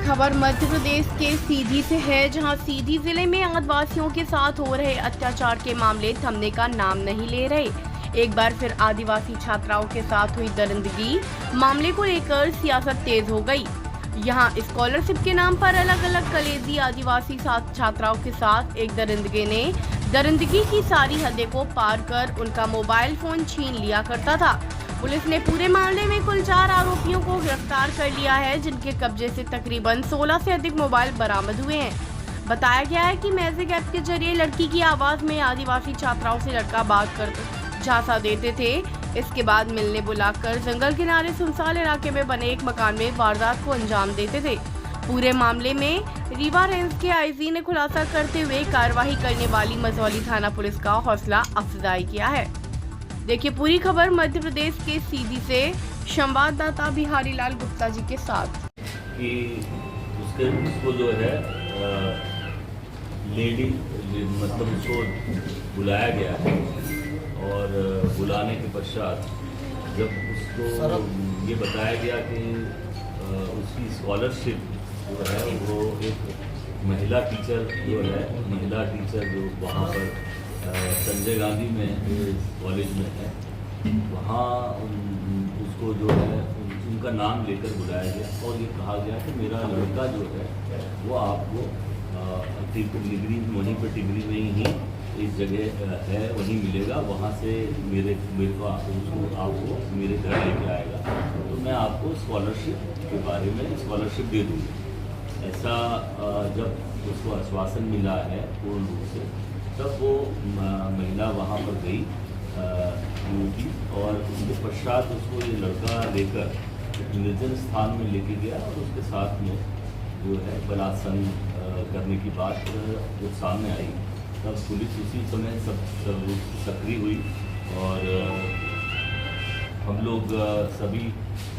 खबर मध्य प्रदेश के सीधी से है, जहां सीधी जिले में आदिवासियों के साथ हो रहे अत्याचार के मामले थमने का नाम नहीं ले रहे। एक बार फिर आदिवासी छात्राओं के साथ हुई दरिंदगी मामले को लेकर सियासत तेज हो गई। यहां स्कॉलरशिप के नाम पर अलग अलग कलेजी आदिवासी छात्राओं के साथ एक दरिंदगे ने दरिंदगी की सारी हदें को पार कर उनका मोबाइल फोन छीन लिया करता था। पुलिस ने पूरे मामले में कुल 4 आरोपियों को गिरफ्तार कर लिया है, जिनके कब्जे से तकरीबन 16 से अधिक मोबाइल बरामद हुए हैं। बताया गया है कि मैजिक ऐप के जरिए लड़की की आवाज में आदिवासी छात्राओं से लड़का बात कर झांसा देते थे। इसके बाद मिलने बुलाकर जंगल किनारे सुनसान इलाके में बने एक मकान में वारदात को अंजाम देते थे। पूरे मामले में रीवा रेंज के आईजी ने खुलासा करते हुए कार्रवाई करने वाली मझौली थाना पुलिस का हौसला अफजाई किया है। देखिए पूरी खबर मध्य प्रदेश के सीधी से संवाददाता बिहारी लाल गुप्ता जी के साथ। कि उसको जो है लेडी मतलब उसको बुलाया गया है और बुलाने के पश्चात जब उसको ये बताया गया कि उसकी स्कॉलरशिप जो है वो एक महिला टीचर जो वहाँ पर संजय गांधी में कॉलेज में है, वहाँ उसको जो है उनका नाम लेकर बुलाया गया और ये कहा गया कि मेरा लड़का जो है वो आपको डिग्री वहीं पर डिग्री में ही इस जगह है वहीं मिलेगा, वहाँ से मेरे को आपको मेरे घर लेके आएगा तो मैं आपको स्कॉलरशिप के बारे में स्कॉलरशिप दे दूँगी। ऐसा जब उसको आश्वासन मिला है पूर्ण रूप से, तब वो महिला वहाँ पर गई युवती और उसके पश्चात उसको ये लड़का लेकर निर्जन स्थान में लेके गया और उसके साथ में जो है बलात्सन करने की बात जब सामने आई तब पुलिस उसी समय सब सक्रिय हुई और हम लोग सभी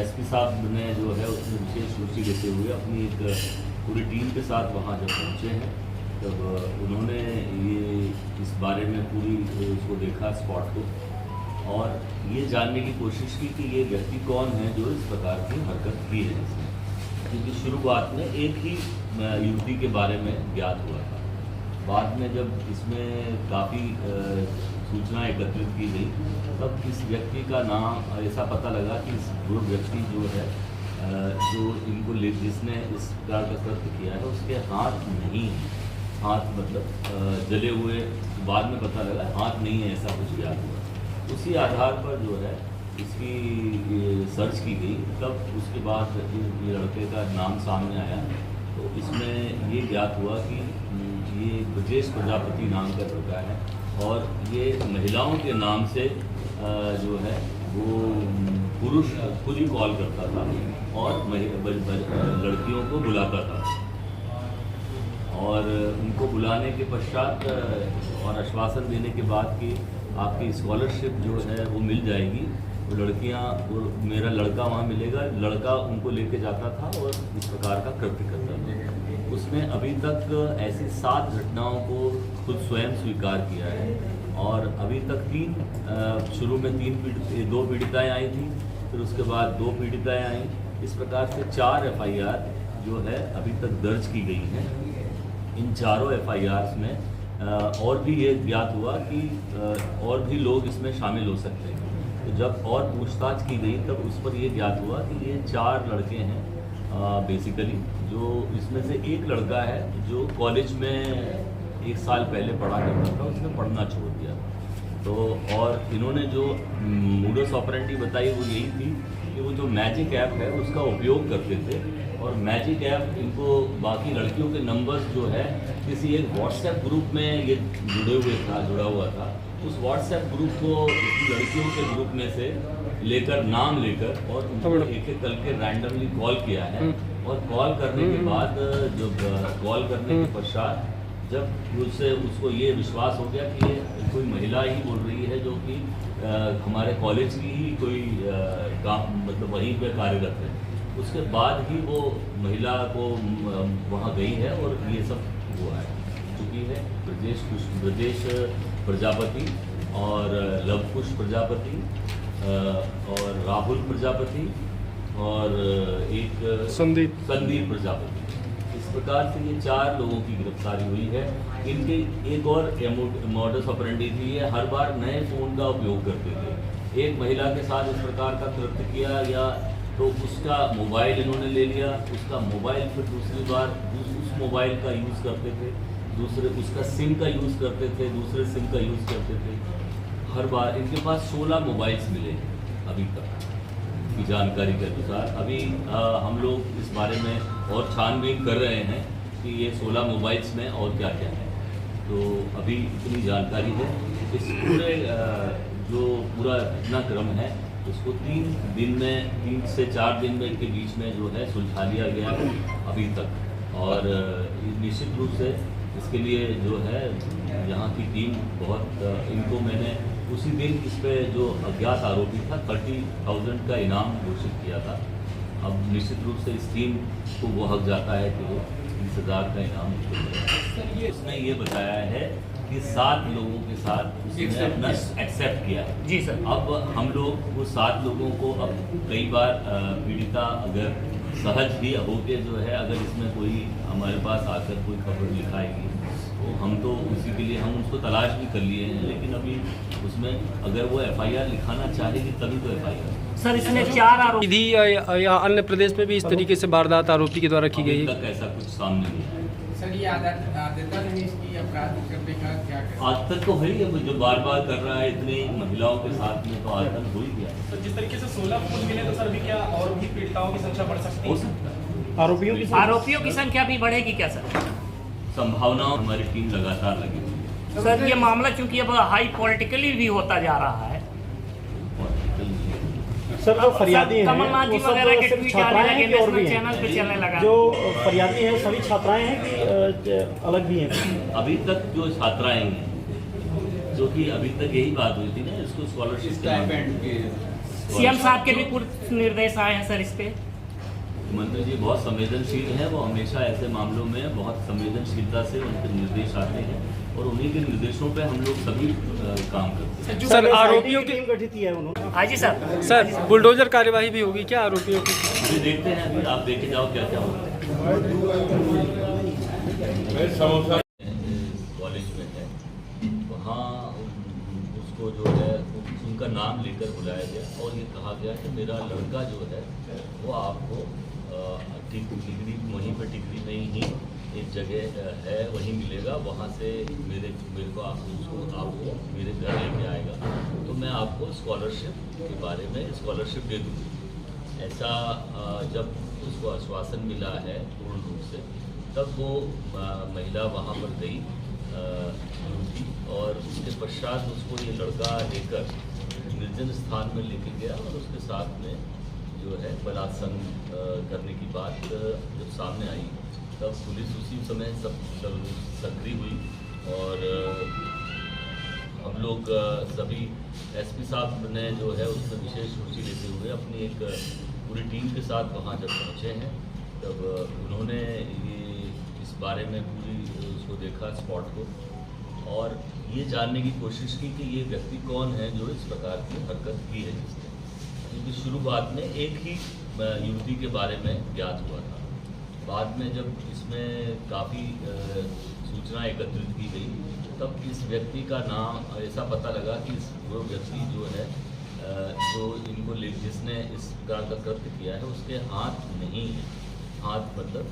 एसपी साहब ने जो है उसमें विशेष रुचि लेते हुए अपनी एक पूरी टीम के साथ वहाँ जब पहुँचे हैं तब उन्होंने ये इस बारे में पूरी उसको देखा स्पॉट को और ये जानने की कोशिश की कि ये व्यक्ति कौन है जो इस प्रकार की हरकत की है इसने, क्योंकि शुरुआत में एक ही युवती के बारे में ज्ञात हुआ था। बाद में जब इसमें काफ़ी सूचना एकत्रित की गई तब इस व्यक्ति का नाम ऐसा पता लगा कि वो व्यक्ति जो है जो इनको जिसने इस प्रकार का कृत्य किया है उसके हाथ नहीं है, हाथ मतलब जले हुए, बाद में पता लगा हाथ नहीं है, ऐसा कुछ ज्ञात हुआ। उसी आधार पर जो है इसकी सर्च की गई, तब उसके बाद ये लड़के का नाम सामने आया तो इसमें ये ज्ञात हुआ कि ये ब्रजेश प्रजापति नाम का लड़का है और ये महिलाओं के नाम से जो है वो पुरुष खुद ही कॉल करता था और लड़कियों को बुलाता था और उनको बुलाने के पश्चात और आश्वासन देने के बाद कि आपकी स्कॉलरशिप जो है वो मिल जाएगी, वो लड़कियां वो मेरा लड़का वहाँ मिलेगा, लड़का उनको लेके जाता था और इस प्रकार का कृत्य करता था। उसने अभी तक ऐसी 7 घटनाओं को खुद स्वयं स्वीकार किया है और अभी तक शुरू में 2 पीड़िताएँ आई थी, फिर उसके बाद 2 पीड़िताएँ आई, इस प्रकार से 4 FIR जो है अभी तक दर्ज की गई हैं। इन चारों FIRs में और भी ये ज्ञात हुआ कि और भी लोग इसमें शामिल हो सकते हैं। तो जब और पूछताछ की गई तब उस पर ये ज्ञात हुआ कि ये 4 लड़के हैं बेसिकली, जो इसमें से एक लड़का है जो कॉलेज में 1 साल पहले पढ़ा करता था, उसने पढ़ना छोड़ दिया। तो और इन्होंने जो मोडस ऑपरेंडी बताई वो यही थी कि वो जो मैजिक ऐप है उसका उपयोग करते थे और मैजिक ऐप इनको बाकी लड़कियों के नंबर्स जो है किसी एक व्हाट्सएप ग्रुप में ये जुड़ा हुआ था। उस व्हाट्सएप ग्रुप को लड़कियों के ग्रुप में से लेकर नाम लेकर और उनको एक करके रैंडमली कॉल किया है और कॉल करने के बाद जब कॉल करने के पश्चात जब उसको ये विश्वास हो गया कि ये कोई महिला ही बोल रही है जो कि हमारे कॉलेज की ही कोई काम मतलब वहीं पे कार्यरत है, उसके बाद ही वो महिला को वहाँ गई है और ये सब हुआ है। चुकी है ब्रजेश प्रजापति और लवकुश प्रजापति और राहुल प्रजापति और एक संदीप प्रजापति। प्रकार से ये 4 लोगों की गिरफ्तारी हुई है। इनके एक और मॉडस ऑपरेंडी थी, ये हर बार नए फ़ोन का उपयोग करते थे। एक महिला के साथ इस प्रकार का कृत्य किया या तो उसका मोबाइल इन्होंने ले लिया, उसका मोबाइल फिर दूसरी बार उस मोबाइल का यूज़ करते थे, दूसरे उसका सिम का यूज़ करते थे, दूसरे सिम का यूज़ करते थे। हर बार इनके पास 16 मोबाइल्स मिले हैं अभी तक की जानकारी के अनुसार। अभी हम लोग इस बारे में और छानबीन कर रहे हैं कि ये 16 मोबाइल्स में और क्या क्या है। तो अभी इतनी जानकारी है। इस पूरे जो पूरा घटना क्रम है उसको 3 से 4 दिन में के बीच में जो है सुलझा लिया गया अभी तक। और निश्चित रूप से इसके लिए जो है यहाँ की टीम बहुत इनको मैंने उसी दिन इस पे जो अज्ञात आरोपी था 30,000 का इनाम घोषित किया था। अब निश्चित रूप से इस टीम को वो हक जाता है कि वो 30,000 का इनाम उसने ये बताया है कि 7 लोगों के साथ उसने अपना एक्सेप्ट किया है। जी सर। अब हम लोग वो 7 लोगों को अब कई बार पीड़िता अगर सहज ही होके जो है अगर इसमें कोई हमारे पास आकर कोई खबर लिखाएगी तो हम तो उसी के लिए हम उसको तलाश भी कर लिए हैं, लेकिन अभी उसमें अगर वो FIR लिखाना चाहेगी तभी तो FIR। सर इसमें 4 आरोपी विधि या अन्य प्रदेश में भी इस तरीके से वारदात आरोपी के द्वारा की गई अभी है। तक ऐसा कुछ सामने नहीं आया। सर ये आदत नहीं इसकी अपराध करने का क्या करें? आज तक तो है ही, अब जो बार बार कर रहा है इतनी महिलाओं के साथ में तो आज तक हो ही गया। तो जिस तरीके से 16 फोन मिले तो सर अभी क्या और भी पीड़िताओं की संख्या बढ़ सकती हो है? सकता है, आरोपियों की संख्या भी बढ़ेगी क्या सर? संभावनाओं हमारी टीम लगातार लगी हुई है। सर ये मामला चूंकि अब हाई पॉलिटिकली भी होता जा रहा है। सर जो फरियादी हैं कमलनाथ जी वो सब वगैरह के सिर्फ ट्वीट छात्राएं आने हैं लगे, कि और भी नेशनल चैनल पे चलने लगा। हैं? जो फरियादी हैं सभी छात्राएं हैं कि अलग भी हैं? अभी तक जो छात्राएं हैं जो कि अभी तक यही बात हुई थी ना, इसको स्कॉलरशिप सीएम साहब के भी कुछ निर्देश आए हैं सर इस पे। मंत्री जी बहुत संवेदनशील हैं, वो हमेशा ऐसे मामलों में बहुत संवेदनशीलता से उनके निर्देश आते हैं और उन्हीं के निर्देशों पे हम लोग सभी काम करते हैं। सर आरोपियों की टीम गठित की है उन्होंने। हाँ जी सर। सर बुलडोजर कार्यवाही भी होगी क्या आरोपियों की? अभी देखते हैं, अभी आप देखे जाओ क्या क्या होता है। कॉलेज में है वहाँ उसको जो है उनका नाम लेकर बुलाया गया और ये कहा गया कि मेरा लड़का जो है वो आपको टिकरी वहीं पर टिकरी में ही एक जगह है वहीं मिलेगा, वहाँ से मेरे को आपको मेरे घर लेके आएगा तो मैं आपको स्कॉलरशिप के बारे में स्कॉलरशिप दे दूँगी। ऐसा जब उसको आश्वासन मिला है पूर्ण रूप से तब वो महिला वहाँ पर गई और उसके पश्चात उसको ये लड़का लेकर निर्जन स्थान में लेके गया और उसके साथ में जो है बलात्संग करने की बात जब सामने आई तब पुलिस उसी समय सब सक्रिय हुई और हम लोग सभी SP साहब ने जो है उसमें विशेष रुचि लेते हुए अपनी एक पूरी टीम के साथ वहाँ जब पहुँचे हैं तब उन्होंने ये इस बारे में पूरी उसको देखा स्पॉट को और ये जानने की कोशिश की कि ये व्यक्ति कौन है जो इस प्रकार की हरकत की है जिसने, क्योंकि शुरुआत में एक ही युवती के बारे में ज्ञात हुआ था। बाद में जब इसमें काफ़ी सूचना एकत्रित की गई तब इस व्यक्ति का नाम ऐसा पता लगा कि वो व्यक्ति जो है जो इनको जिसने इस प्रकार का कृत्य किया है उसके हाथ नहीं है, हाथ मतलब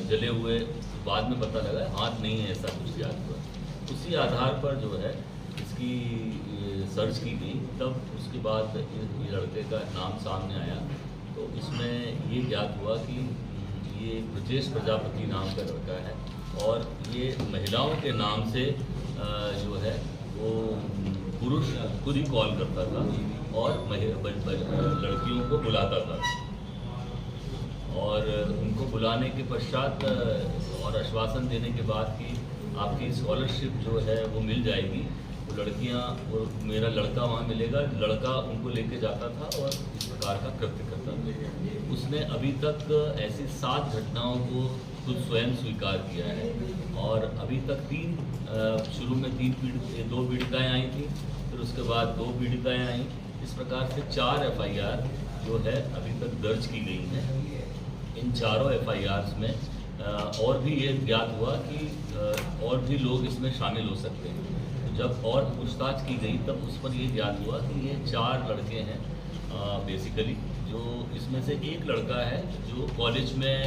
जले हुए, बाद में पता लगा हाथ नहीं है ऐसा कुछ ज्ञात हुआ। उसी आधार पर जो है इसकी सर्च की गई तब उसके बाद ये लड़के का नाम सामने आया तो इसमें ये ज्ञात हुआ कि ये ब्रजेश प्रजापति नाम का लड़का है और ये महिलाओं के नाम से जो है वो पुरुष खुद ही कॉल करता था और लड़कियों को बुलाता था और उनको बुलाने के पश्चात और आश्वासन देने के बाद कि आपकी स्कॉलरशिप जो है वो मिल जाएगी, वो लड़कियां वो मेरा लड़का वहाँ मिलेगा, लड़का उनको लेके जाता था और इस प्रकार का कृत्य करता था। उसने अभी तक ऐसी 7 घटनाओं को खुद स्वयं स्वीकार किया है और अभी तक शुरू में 2 पीड़िताएँ आई थी, फिर उसके बाद 2 पीड़िताएँ आई, इस प्रकार से 4 FIR जो है अभी तक दर्ज की गई हैं। इन चारों FIRs में और भी ये ज्ञात हुआ कि और भी लोग इसमें शामिल हो सकते हैं। तो जब और पूछताछ की गई तब उस पर ये ज्ञात हुआ कि ये 4 लड़के हैं बेसिकली, जो इसमें से एक लड़का है जो कॉलेज में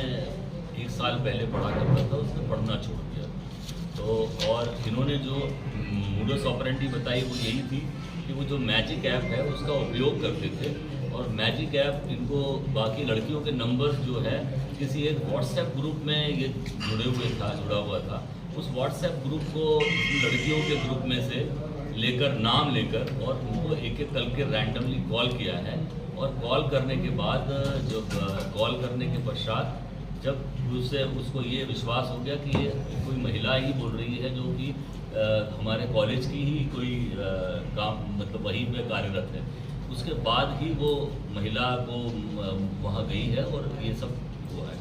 1 साल पहले पढ़ा करता था, उसने पढ़ना छोड़ दिया। तो और इन्होंने जो मोडस ऑपरेंडी बताई वो यही थी कि वो जो मैजिक ऐप है उसका उपयोग करते थे, और मैजिक ऐप इनको बाकी लड़कियों के नंबर्स जो है किसी एक व्हाट्सएप ग्रुप में ये जुड़ा हुआ था। उस व्हाट्सएप ग्रुप को लड़कियों के ग्रुप में से लेकर नाम लेकर और उनको एक एक करके रैंडमली कॉल किया है, और कॉल करने के बाद जब कॉल करने के पश्चात जब उसको ये विश्वास हो गया कि ये कोई महिला ही बोल रही है जो कि हमारे कॉलेज की ही कोई काम मतलब वहीं में कार्यरत है, उसके बाद ही वो महिला को वहाँ गई है और ये सब हुआ है।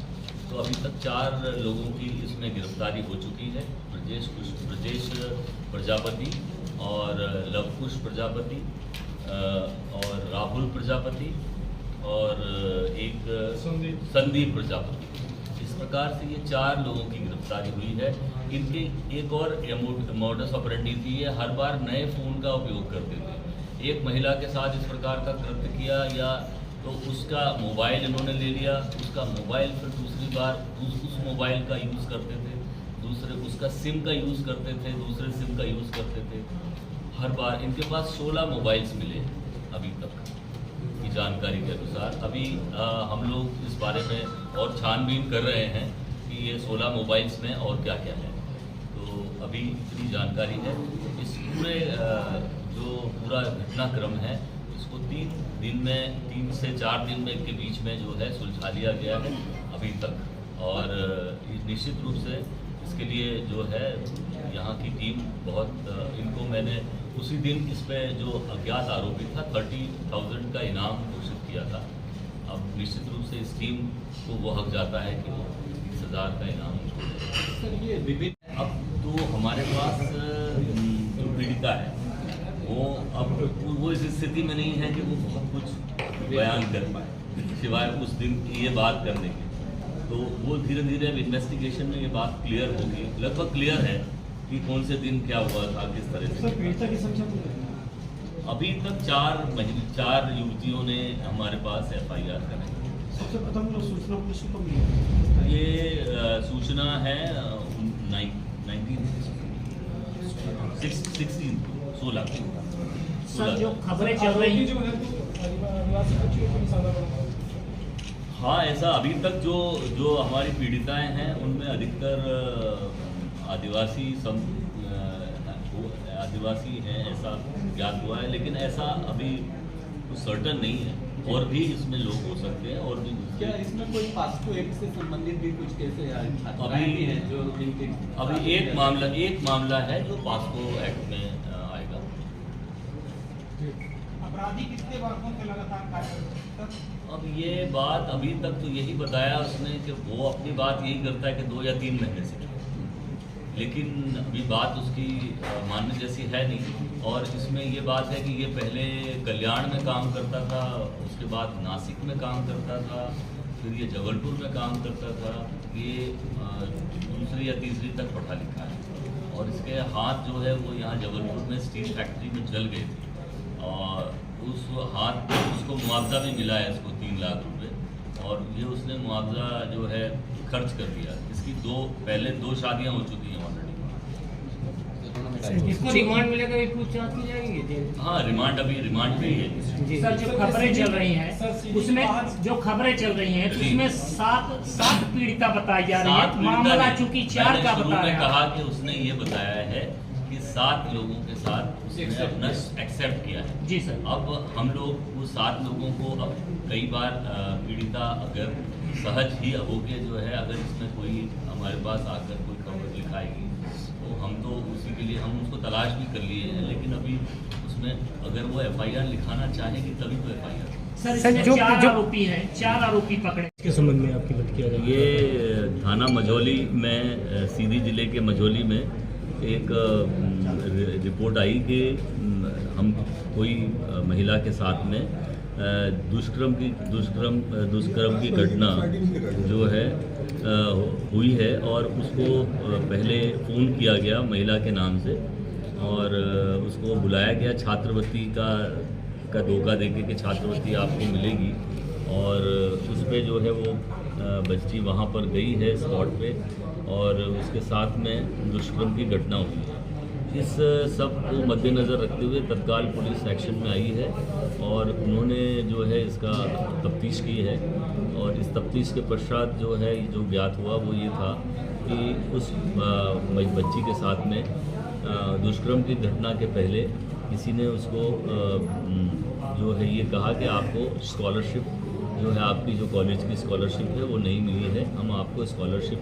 तो अभी तक 4 लोगों की इसमें गिरफ्तारी हो चुकी है। ब्रजेश प्रजापति और लवकुश प्रजापति और राहुल प्रजापति और एक संदीप प्रजापति। इस प्रकार से ये 4 लोगों की गिरफ्तारी हुई है। इनके एक और मोडस ऑपरेंडी थी, ये हर बार नए फ़ोन का उपयोग करते थे। एक महिला के साथ इस प्रकार का कृत्य किया या तो उसका मोबाइल इन्होंने ले लिया, उसका मोबाइल फिर दूसरी बार उस मोबाइल का यूज़ करते थे, दूसरे उसका सिम का यूज़ करते थे, दूसरे सिम का यूज़ करते थे। हर बार इनके पास 16 मोबाइल्स मिले अभी तक की जानकारी के अनुसार। अभी हम लोग इस बारे में और छानबीन कर रहे हैं कि ये 16 मोबाइल्स में और क्या क्या है। तो अभी इतनी जानकारी है। इस पूरे जो पूरा घटनाक्रम है इसको 3 से 4 दिन में के बीच में जो है सुलझा लिया गया है अभी तक। और निश्चित रूप से इसके लिए जो है यहाँ की टीम बहुत इनको मैंने उसी दिन इस पे जो अज्ञात आरोपी था 30,000 का इनाम घोषित किया था। अब निश्चित रूप से इस टीम को वो हक जाता है कि वो 30,000 का इनाम सर ये विभिन्न। अब तो हमारे पास जो पीड़िता है वो अब वो इस स्थिति में नहीं है कि वो बहुत कुछ बयान कर पाए सिवाय उस दिन ये बात करने की। तो वो धीरे धीरे अब इन्वेस्टिगेशन में ये बात क्लियर होगी, लगभग क्लियर है कि कौन से दिन क्या हुआ था, किस तरह से। पीड़िता की संख्या अभी तक 4 युवतियों ने हमारे पास FIR कराई। सबसे प्रथम जो सूचना पुलिस को मिली ये सूचना है 16 सर जो खबरें चल रही हैं हाँ, ऐसा अभी तक जो हमारी पीड़िताएं हैं उनमें अधिकतर आदिवासी हैं ऐसा ज्ञात हुआ है, लेकिन ऐसा अभी कुछ सर्टन नहीं है। और भी इसमें लोग हो सकते हैं और भी। क्या इसमें कोई पास्को एक्ट से संबंधित भी कुछ केसेस अभी हैं जो अभी एक मामला है जो पास्को एक्ट में आएगा। अपराधी कितने वर्षों से लगातार कार्यरत? अब ये बात अभी तक तो यही बताया उसने कि वो अपनी बात यही करता है कि 2 या 3 महीने से, लेकिन अभी बात उसकी मानने जैसी है नहीं। और इसमें ये बात है कि ये पहले कल्याण में काम करता था, उसके बाद नासिक में काम करता था, फिर ये जबलपुर में काम करता था। ये 2री या 3री तक पढ़ा लिखा है और इसके हाथ जो है वो यहाँ जबलपुर में स्टील फैक्ट्री में जल गए थे और उस हाथ पे उसको मुआवजा भी मिला है इसको 3 लाख रुपए, और ये उसने मुआवजा जो है खर्च कर दिया। इसकी पहले 2 शादियां हो चुकी हैं ऑलरेडी। इसको रिमांड मिलेगा, ये पूछताछ की जाएगी। हाँ, रिमांड पे ही है। सर जो खबरें चल रही हैं उसमें उसमें 7 पीड़िता बताई जा रही है, मामला चूंकि 4 का बता रहा है। कहा कि उसने ये बताया है कि 7 लोगों के साथ उसने अपना एक्सेप्ट किया है। जी सर। अब हम लोग वो 7 लोगों को अब कई बार पीड़िता अगर सहज ही होके जो है अगर इसमें कोई हमारे पास आकर कोई खबर लिखाएगी तो हम तो उसी के लिए हम उसको तलाश भी कर लिए हैं, लेकिन अभी उसमें अगर वो FIR लिखाना चाहेगी तभी तो FIR। सर जो 4 आरोपी हैं, 4 आरोपी पकड़े। इसके संबंध में आपकी बात किया जाए। ये थाना मझौली में सीधी जिले के मझौली में एक रिपोर्ट आई कि हम कोई महिला के साथ में दुष्कर्म की घटना जो है हुई है और उसको पहले फ़ोन किया गया महिला के नाम से और उसको बुलाया गया छात्रवृत्ति का धोखा देके कि छात्रवृत्ति आपको मिलेगी और उस पे जो है वो बच्ची वहाँ पर गई है स्पॉट पे और उसके साथ में दुष्कर्म की घटना हुई है। इस सब को मद्देनज़र रखते हुए तत्काल पुलिस एक्शन में आई है और उन्होंने जो है इसका तफ्तीश की है और इस तफ्तीश के पश्चात जो है जो ज्ञात हुआ वो ये था कि उस बच्ची के साथ में दुष्कर्म की घटना के पहले किसी ने उसको जो है ये कहा कि आपको स्कॉलरशिप जो है आपकी जो कॉलेज की स्कॉलरशिप है वो नहीं मिली है, हम आपको स्कॉलरशिप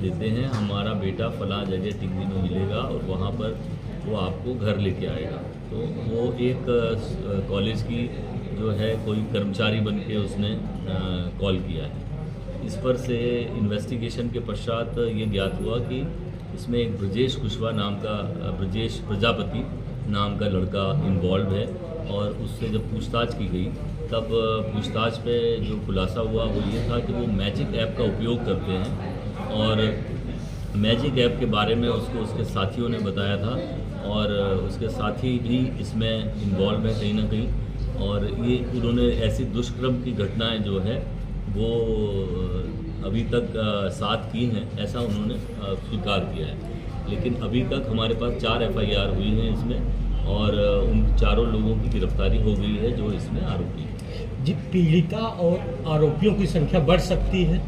देते हैं, हमारा बेटा फलां जगह टिग्री में मिलेगा और वहाँ पर वो आपको घर लेके आएगा। तो वो एक कॉलेज की जो है कोई कर्मचारी बन के उसने कॉल किया है। इस पर से इन्वेस्टिगेशन के पश्चात ये ज्ञात हुआ कि इसमें एक ब्रजेश कुशवाहा नाम का ब्रजेश प्रजापति नाम का लड़का इन्वॉल्व है और उससे जब पूछताछ की गई तब पूछताछ पे जो खुलासा हुआ वो ये था कि वो मैजिक ऐप का उपयोग करते हैं और मैजिक ऐप के बारे में उसको उसके साथियों ने बताया था और उसके साथी भी इसमें इन्वॉल्व है कहीं ना कहीं और ये उन्होंने ऐसी दुष्कर्म की घटनाएं जो है वो अभी तक 7 की हैं ऐसा उन्होंने स्वीकार किया है। लेकिन अभी तक हमारे पास 4 FIR हुई हैं इसमें और उन चारों लोगों की गिरफ्तारी हो गई है जो इसमें आरोपी हैं। जी, पीड़िता और आरोपियों की संख्या बढ़ सकती है?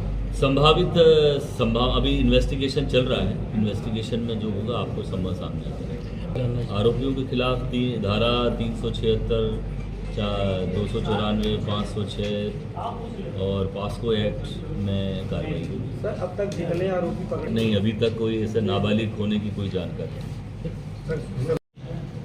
अभी इन्वेस्टिगेशन चल रहा है, इन्वेस्टिगेशन में जो होगा आपको सामने आएगा। आरोपियों के खिलाफ धारा 376, 294, 506 और पास्को एक्ट में कार्रवाई होगी। सर अब तक जितने आरोपी पकड़े नहीं, अभी तक कोई ऐसे नाबालिग होने की कोई जानकारी नहीं।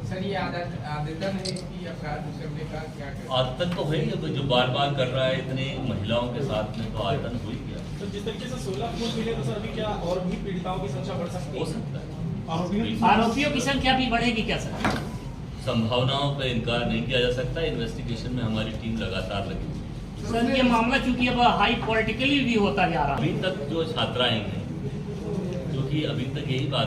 सर ये आदतन है इसकी अपराध करने का क्या करें? आदतन तो है ही, तो जो बार बार कर रहा है इतने महिलाओं के साथ में तो आदतन हो ही गया। तो जिस तरीके से 16 खून मिले तो सर अभी क्या और भी पीड़िताओं की संख्या बढ़ सकती हो है? सकता है, आरोपियों की संख्या भी बढ़ेगी क्या सर? संभावनाओं पर इनकार नहीं किया जा सकता। इन्वेस्टिगेशन में हमारी टीम लगातार लगी हुई है। सर ये मामला चूंकि अब हाई पॉलिटिकली भी होता जा रहा है। अभी तक जो छात्राएं हैं क्योंकि अभी तक यही बात